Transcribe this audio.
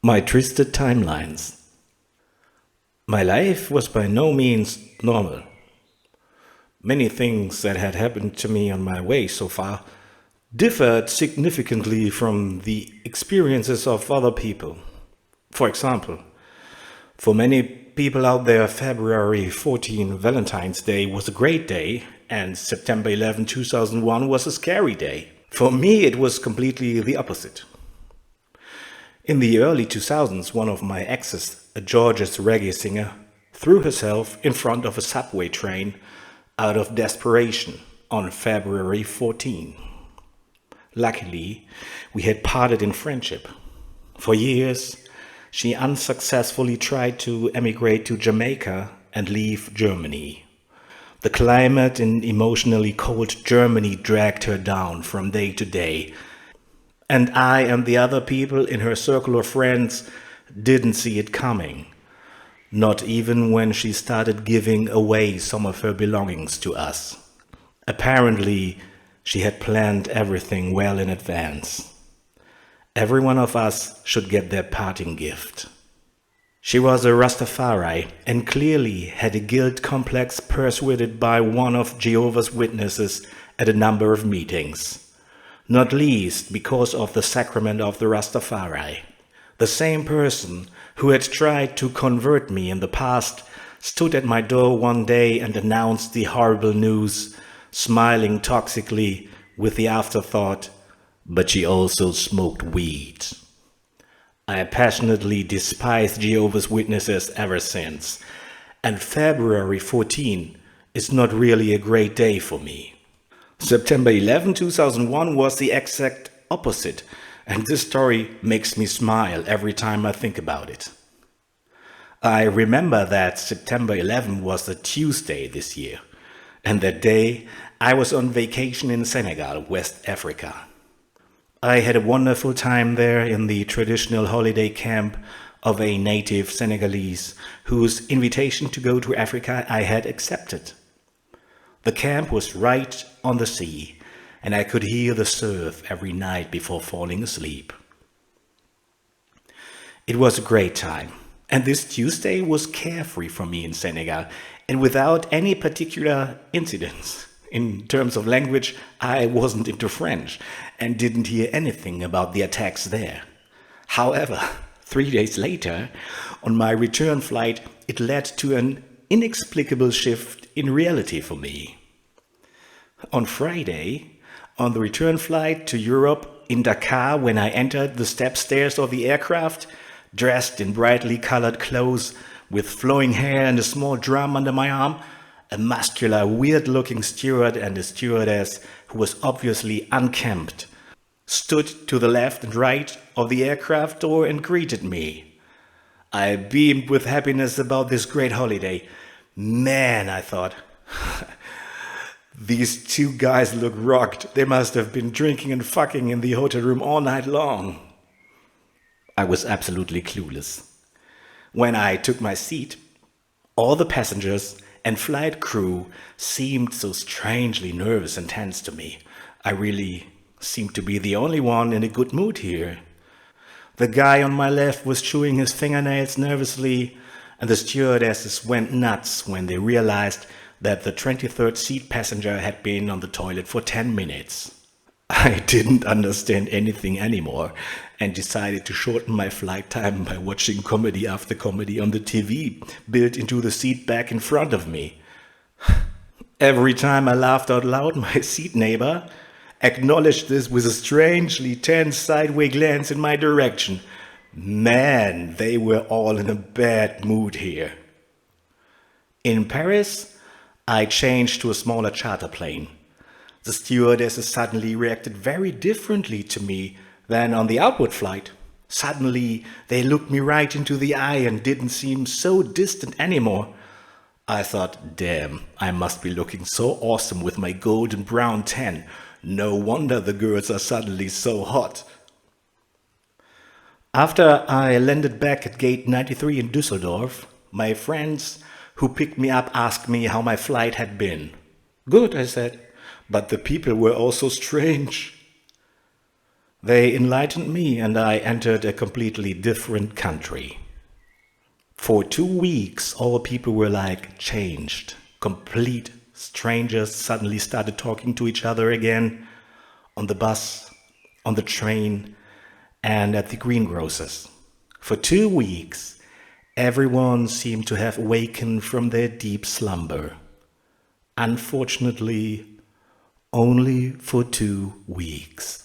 My twisted timelines. My life was by no means normal. Many things that had happened to me on my way so far differed significantly from the experiences of other people. For example, for many people out there, February 14, Valentine's Day, was a great day, and September 11, 2001 was a scary day. For me, it was completely the opposite. In the early 2000s, one of my exes, a Georgia's reggae singer, threw herself in front of a subway train out of desperation on February 14. Luckily, we had parted in friendship. For years, she unsuccessfully tried to emigrate to Jamaica and leave Germany. The climate in emotionally cold Germany dragged her down from day to day, and I and the other people in her circle of friends didn't see it coming. Not even when she started giving away some of her belongings to us. Apparently, she had planned everything well in advance. Every one of us should get their parting gift. She was a Rastafari and clearly had a guilt complex persuaded by one of Jehovah's Witnesses at a number of meetings. Not least because of the sacrament of the Rastafari. The same person who had tried to convert me in the past stood at my door one day and announced the horrible news, smiling toxically with the afterthought, but she also smoked weed. I passionately despised Jehovah's Witnesses ever since, and February 14 is not really a great day for me. September 11, 2001 was the exact opposite, and this story makes me smile every time I think about it. I remember that September 11 was a Tuesday this year, and that day I was on vacation in Senegal, West Africa. I had a wonderful time there in the traditional holiday camp of a native Senegalese whose invitation to go to Africa I had accepted. The camp was right on the sea, and I could hear the surf every night before falling asleep. It was a great time, and this Tuesday was carefree for me in Senegal, and without any particular incidents. In terms of language, I wasn't into French, and didn't hear anything about the attacks there. However, 3 days later, on my return flight, it led to an inexplicable shift in reality for me. On Friday, on the return flight to Europe in Dakar, when I entered the step stairs of the aircraft, dressed in brightly colored clothes, with flowing hair and a small drum under my arm, a muscular, weird-looking steward and a stewardess who was obviously unkempt, stood to the left and right of the aircraft door and greeted me. I beamed with happiness about this great holiday. Man, I thought, these two guys look rocked. They must have been drinking and fucking in the hotel room all night long. I was absolutely clueless. When I took my seat, all the passengers and flight crew seemed so strangely nervous and tense to me. I really seemed to be the only one in a good mood here. The guy on my left was chewing his fingernails nervously, and the stewardesses went nuts when they realized that the 23rd seat passenger had been on the toilet for 10 minutes. I didn't understand anything anymore and decided to shorten my flight time by watching comedy after comedy on the TV built into the seat back in front of me. Every time I laughed out loud, my seat neighbor acknowledged this with a strangely tense sideways glance in my direction. Man, they were all in a bad mood here. In Paris, I changed to a smaller charter plane. The stewardesses suddenly reacted very differently to me than on the outward flight. Suddenly, they looked me right into the eye and didn't seem so distant anymore. I thought, damn, I must be looking so awesome with my golden brown tan. No wonder the girls are suddenly so hot. After I landed back at gate 93 in Düsseldorf, my friends who picked me up asked me how my flight had been. Good, I said, but the people were all so strange. They enlightened me and I entered a completely different country. For 2 weeks, all people were like changed. Complete strangers suddenly started talking to each other again on the bus, on the train, and at the greengrocers. For 2 weeks, everyone seemed to have awakened from their deep slumber. Unfortunately, only for 2 weeks.